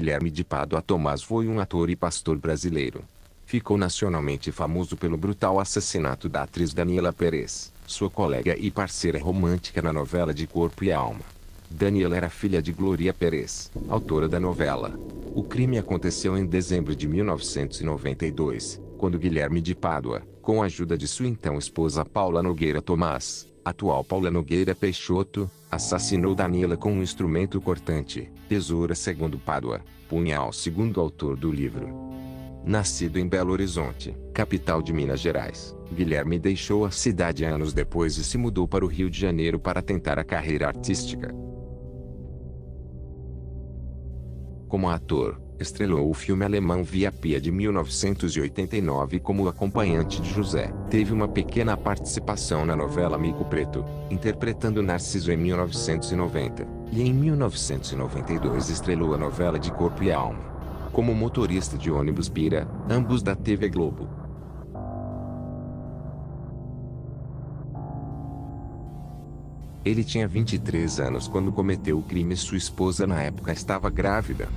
Guilherme de Pádua Tomás foi um ator e pastor brasileiro. Ficou nacionalmente famoso pelo brutal assassinato da atriz Daniela Perez, sua colega e parceira romântica na novela De Corpo e Alma. Daniela era filha de Glória Perez, autora da novela. O crime aconteceu em dezembro de 1992, quando Guilherme de Pádua, com a ajuda de sua então esposa Paula Nogueira Tomás, atual Paula Nogueira Peixoto, assassinou Daniela com um instrumento cortante, tesoura segundo Pádua, punhal segundo o autor do livro. Nascido em Belo Horizonte, capital de Minas Gerais, Guilherme deixou a cidade anos depois e se mudou para o Rio de Janeiro para tentar a carreira artística. Como ator, estrelou o filme alemão Via Pia de 1989 como acompanhante de José. Teve uma pequena participação na novela Amigo Preto, interpretando Narciso em 1990, e em 1992 estrelou a novela De Corpo e Alma, como motorista de ônibus Bira, ambos da TV Globo. Ele tinha 23 anos quando cometeu o crime e sua esposa na época estava grávida.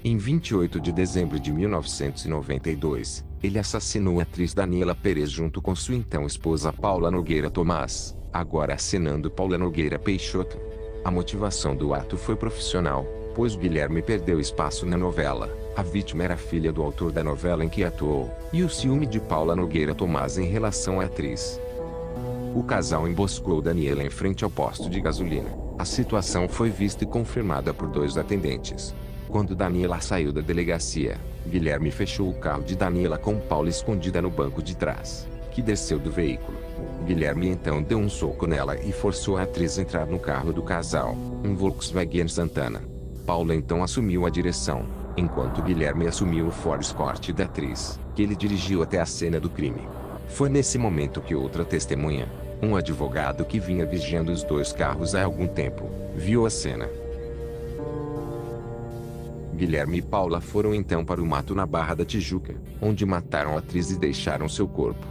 Em 28 de dezembro de 1992, ele assassinou a atriz Daniela Perez junto com sua então esposa Paula Nogueira Tomás, agora assinando Paula Nogueira Peixoto. A motivação do ato foi profissional, pois Guilherme perdeu espaço na novela. A vítima era filha do autor da novela em que atuou, e o ciúme de Paula Nogueira Tomás em relação à atriz. O casal emboscou Daniela em frente ao posto de gasolina. A situação foi vista e confirmada por dois atendentes. Quando Daniela saiu da delegacia, Guilherme fechou o carro de Daniela com Paula escondida no banco de trás, que desceu do veículo. Guilherme então deu um soco nela e forçou a atriz a entrar no carro do casal, um Volkswagen Santana. Paula então assumiu a direção, enquanto Guilherme assumiu o Ford Escort da atriz, que ele dirigiu até a cena do crime. Foi nesse momento que outra testemunha, um advogado que vinha vigiando os dois carros há algum tempo, viu a cena. Guilherme e Paula foram então para o mato na Barra da Tijuca, onde mataram a atriz e deixaram seu corpo.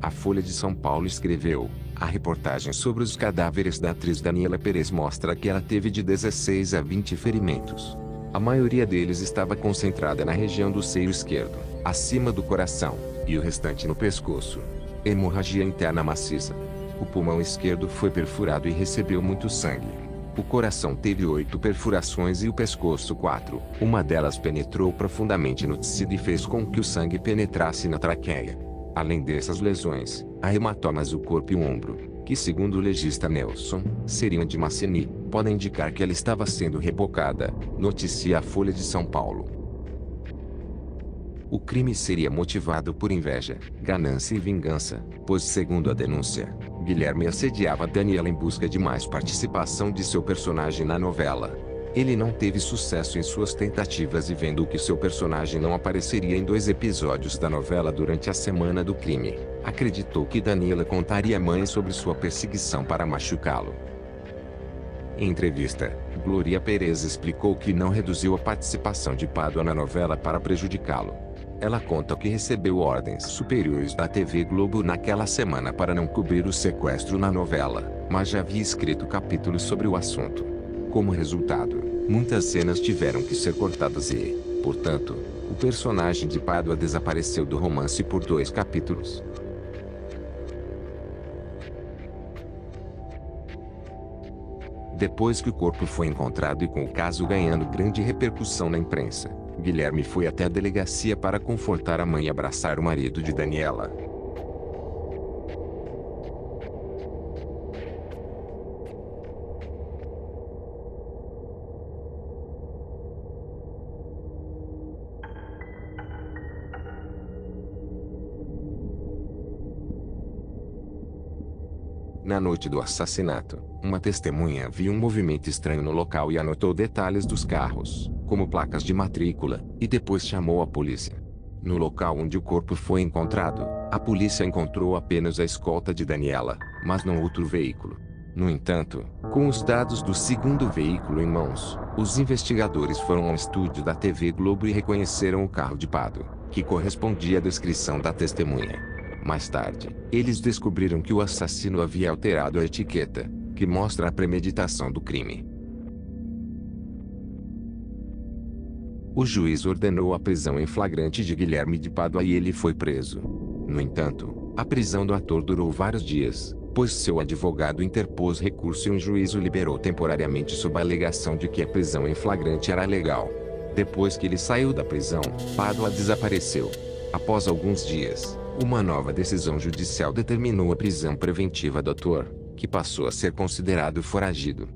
A Folha de São Paulo escreveu: a reportagem sobre os cadáveres da atriz Daniela Perez mostra que ela teve de 16 a 20 ferimentos. A maioria deles estava concentrada na região do seio esquerdo, acima do coração, e o restante no pescoço. Hemorragia interna maciça. O pulmão esquerdo foi perfurado e recebeu muito sangue. O coração teve 8 perfurações e o pescoço 4. Uma delas penetrou profundamente no tecido e fez com que o sangue penetrasse na traqueia. Além dessas lesões, há hematomas no corpo e o ombro, que segundo o legista Nelson, seriam de Masseni, podem indicar que ela estava sendo rebocada, noticia a Folha de São Paulo. O crime seria motivado por inveja, ganância e vingança, pois segundo a denúncia, Guilherme assediava Daniela em busca de mais participação de seu personagem na novela. Ele não teve sucesso em suas tentativas e vendo que seu personagem não apareceria em 2 episódios da novela durante a semana do crime, acreditou que Daniela contaria à mãe sobre sua perseguição para machucá-lo. Em entrevista, Glória Perez explicou que não reduziu a participação de Pádua na novela para prejudicá-lo. Ela conta que recebeu ordens superiores da TV Globo naquela semana para não cobrir o sequestro na novela, mas já havia escrito capítulos sobre o assunto. Como resultado, muitas cenas tiveram que ser cortadas e, portanto, o personagem de Pádua desapareceu do romance por 2 capítulos. Depois que o corpo foi encontrado e com o caso ganhando grande repercussão na imprensa, Guilherme foi até a delegacia para confortar a mãe e abraçar o marido de Daniela. Na noite do assassinato, uma testemunha viu um movimento estranho no local e anotou detalhes dos carros, como placas de matrícula, e depois chamou a polícia. No local onde o corpo foi encontrado, a polícia encontrou apenas a escolta de Daniela, mas não outro veículo. No entanto, com os dados do segundo veículo em mãos, os investigadores foram ao estúdio da TV Globo e reconheceram o carro de Pádua, que correspondia à descrição da testemunha. Mais tarde, eles descobriram que o assassino havia alterado a etiqueta, que mostra a premeditação do crime. O juiz ordenou a prisão em flagrante de Guilherme de Pádua e ele foi preso. No entanto, a prisão do ator durou vários dias, pois seu advogado interpôs recurso e um juiz o liberou temporariamente sob a alegação de que a prisão em flagrante era legal. Depois que ele saiu da prisão, Pádua desapareceu. Após alguns dias, uma nova decisão judicial determinou a prisão preventiva do ator, que passou a ser considerado foragido.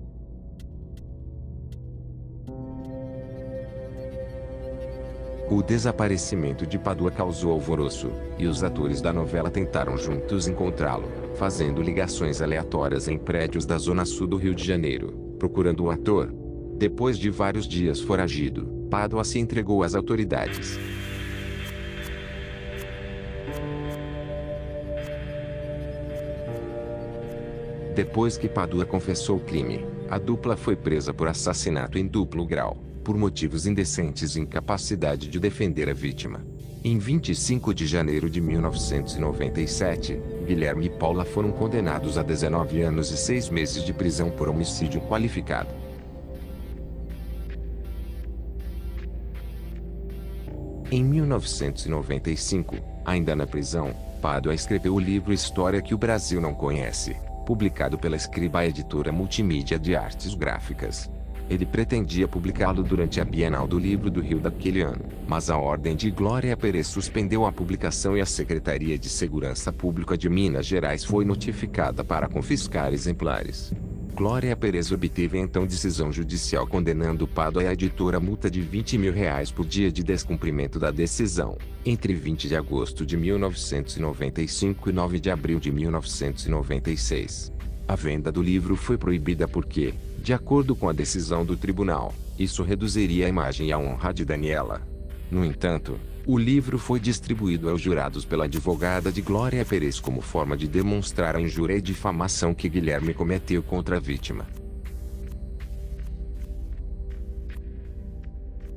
O desaparecimento de Pádua causou alvoroço, e os atores da novela tentaram juntos encontrá-lo, fazendo ligações aleatórias em prédios da zona sul do Rio de Janeiro, procurando o ator. Depois de vários dias foragido, Pádua se entregou às autoridades. Depois que Pádua confessou o crime, a dupla foi presa por assassinato em duplo grau, por motivos indecentes e incapacidade de defender a vítima. Em 25 de janeiro de 1997, Guilherme e Paula foram condenados a 19 anos e 6 meses de prisão por homicídio qualificado. Em 1995, ainda na prisão, Pádua escreveu o livro História que o Brasil Não Conhece, publicado pela Escriba Editora Multimídia de Artes Gráficas. Ele pretendia publicá-lo durante a Bienal do Livro do Rio daquele ano, mas a Ordem de Glória Pérez suspendeu a publicação e a Secretaria de Segurança Pública de Minas Gerais foi notificada para confiscar exemplares. Glória Pérez obteve então decisão judicial condenando Pádua e a editora a multa de R$20 mil por dia de descumprimento da decisão, entre 20 de agosto de 1995 e 9 de abril de 1996. A venda do livro foi proibida porque, de acordo com a decisão do tribunal, isso reduziria a imagem e a honra de Daniela. No entanto, o livro foi distribuído aos jurados pela advogada de Glória Pérez como forma de demonstrar a injúria e difamação que Guilherme cometeu contra a vítima.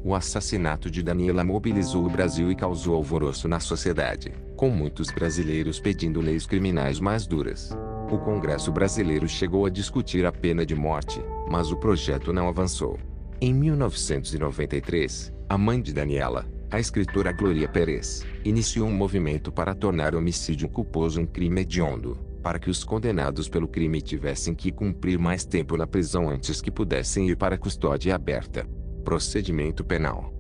O assassinato de Daniela mobilizou o Brasil e causou alvoroço na sociedade, com muitos brasileiros pedindo leis criminais mais duras. O Congresso brasileiro chegou a discutir a pena de morte, mas o projeto não avançou. Em 1993, a mãe de Daniela, a escritora Glória Pérez, iniciou um movimento para tornar o homicídio culposo um crime hediondo, para que os condenados pelo crime tivessem que cumprir mais tempo na prisão antes que pudessem ir para a custódia aberta. Procedimento penal.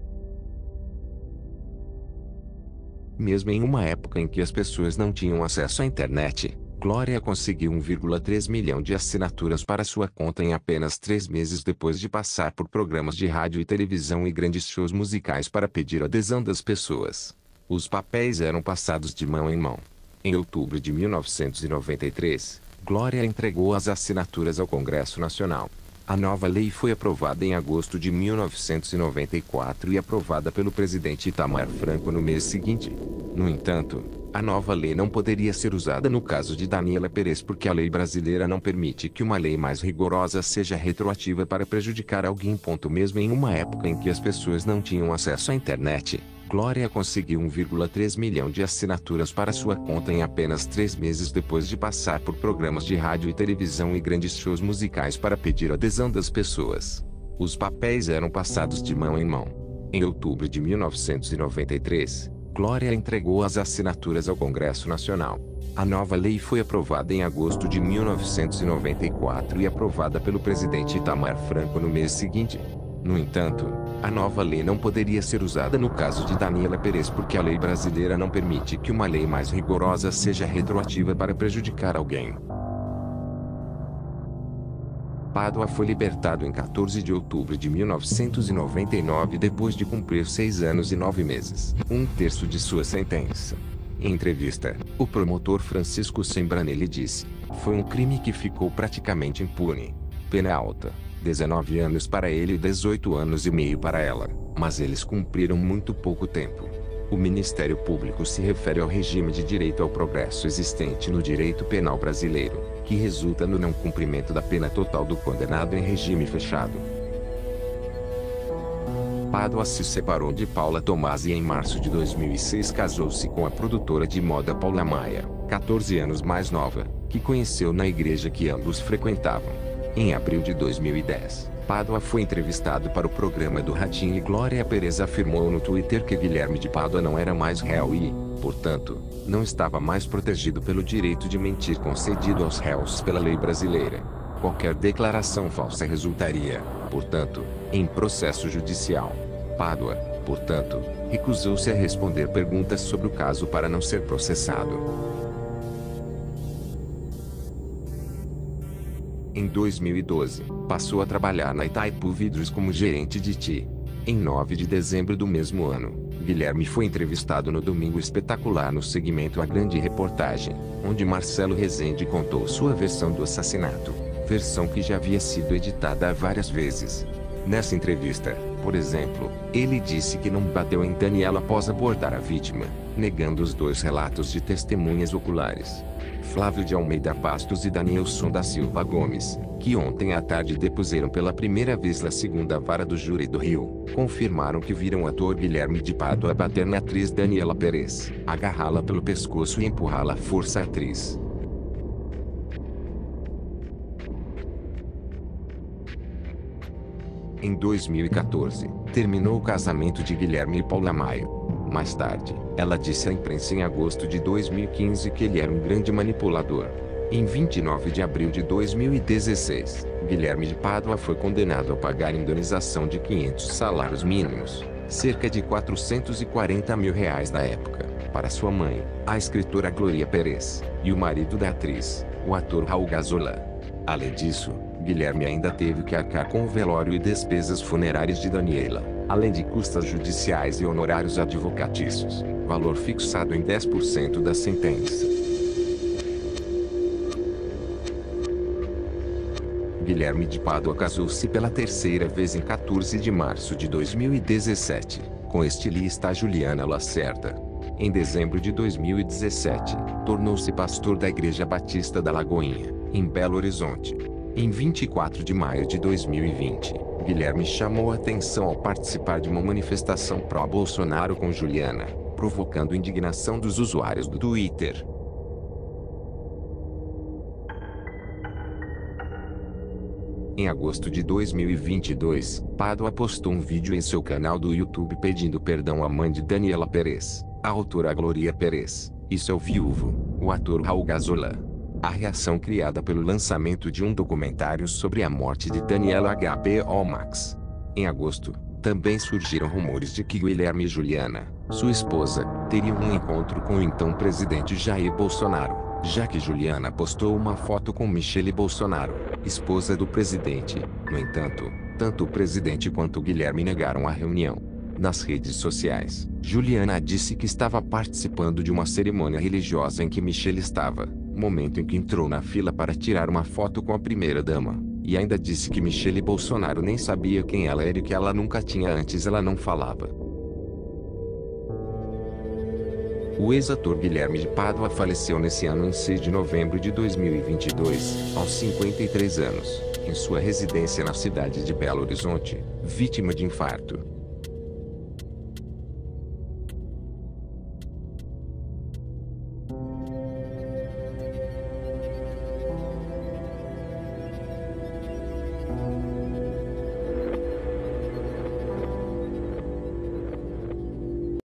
Mesmo em uma época em que as pessoas não tinham acesso à internet, Glória conseguiu 1,3 milhão de assinaturas para sua conta em apenas 3 meses depois de passar por programas de rádio e televisão e grandes shows musicais para pedir a adesão das pessoas. Os papéis eram passados de mão em mão. Em outubro de 1993, Glória entregou as assinaturas ao Congresso Nacional. A nova lei foi aprovada em agosto de 1994 e aprovada pelo presidente Itamar Franco no mês seguinte. No entanto, a nova lei não poderia ser usada no caso de Daniela Pérez porque a lei brasileira não permite que uma lei mais rigorosa seja retroativa para prejudicar alguém. Mesmo em uma época em que as pessoas não tinham acesso à internet, Glória conseguiu 1,3 milhão de assinaturas para sua conta em apenas 3 meses depois de passar por programas de rádio e televisão e grandes shows musicais para pedir a adesão das pessoas. Os papéis eram passados de mão em mão. Em outubro de 1993, Glória entregou as assinaturas ao Congresso Nacional. A nova lei foi aprovada em agosto de 1994 e aprovada pelo presidente Itamar Franco no mês seguinte. No entanto, a nova lei não poderia ser usada no caso de Daniela Pérez porque a lei brasileira não permite que uma lei mais rigorosa seja retroativa para prejudicar alguém. Pádua foi libertado em 14 de outubro de 1999 depois de cumprir 6 anos e 9 meses, um terço de sua sentença. Em entrevista, o promotor Francisco Sembranelli disse: "Foi um crime que ficou praticamente impune. Pena alta, 19 anos para ele e 18 anos e meio para ela, mas eles cumpriram muito pouco tempo." O Ministério Público se refere ao regime de direito ao progresso existente no direito penal brasileiro, que resulta no não cumprimento da pena total do condenado em regime fechado. Pádua se separou de Paula Tomasi e em março de 2006 casou-se com a produtora de moda Paula Maia, 14 anos mais nova. que conheceu na igreja que ambos frequentavam. Em abril de 2010, Pádua foi entrevistado para o programa do Ratinho e Glória Pérez afirmou no Twitter que Guilherme de Pádua não era mais réu e, portanto, não estava mais protegido pelo direito de mentir concedido aos réus pela lei brasileira. Qualquer declaração falsa resultaria, portanto, em processo judicial. Pádua, portanto, recusou-se a responder perguntas sobre o caso para não ser processado. Em 2012, passou a trabalhar na Itaipu Vidros como gerente de TI. Em 9 de dezembro do mesmo ano, Guilherme foi entrevistado no Domingo Espetacular no segmento A Grande Reportagem, onde Marcelo Rezende contou sua versão do assassinato, versão que já havia sido editada várias vezes. Nessa entrevista, por exemplo, ele disse que não bateu em Daniela após abordar a vítima, negando os dois relatos de testemunhas oculares. Flávio de Almeida Bastos e Danielson da Silva Gomes, que ontem à tarde depuseram pela primeira vez na segunda vara do júri do Rio, confirmaram que viram o ator Guilherme de Pádua bater na atriz Daniela Pérez, agarrá-la pelo pescoço e empurrá-la à força à atriz. Em 2014, terminou o casamento de Guilherme e Paula Maio. Mais tarde, ela disse à imprensa em agosto de 2015 que ele era um grande manipulador. Em 29 de abril de 2016, Guilherme de Pádua foi condenado a pagar indenização de 500 salários mínimos, cerca de R$440 mil na época, para sua mãe, a escritora Glória Pérez, e o marido da atriz, o ator Raul Gazola. Além disso, Guilherme ainda teve que arcar com o velório e despesas funerárias de Daniela, além de custas judiciais e honorários advocatícios, valor fixado em 10% da sentença. Guilherme de Pádua casou-se pela terceira vez em 14 de março de 2017, com a estilista Juliana Lacerda. Em dezembro de 2017, tornou-se pastor da Igreja Batista da Lagoinha, em Belo Horizonte. Em 24 de maio de 2020, Guilherme chamou a atenção ao participar de uma manifestação pró-Bolsonaro com Juliana, provocando indignação dos usuários do Twitter. Em agosto de 2022, Pádua postou um vídeo em seu canal do YouTube pedindo perdão à mãe de Daniela Pérez, a autora Glória Pérez, e seu viúvo, o ator Raul Gazola. A reação criada pelo lançamento de um documentário sobre a morte de Daniela HBO Max. Em agosto, também surgiram rumores de que Guilherme e Juliana, sua esposa, teriam um encontro com o então presidente Jair Bolsonaro, já que Juliana postou uma foto com Michele Bolsonaro, esposa do presidente. No entanto, tanto o presidente quanto Guilherme negaram a reunião. Nas redes sociais, Juliana disse que estava participando de uma cerimônia religiosa em que Michele estava, momento em que entrou na fila para tirar uma foto com a primeira-dama, e ainda disse que Michele Bolsonaro nem sabia quem ela era e que ela nunca tinha antes ela não falava. O ex-ator Guilherme de Pádua faleceu nesse ano em 6 de novembro de 2022, aos 53 anos, em sua residência na cidade de Belo Horizonte, vítima de infarto.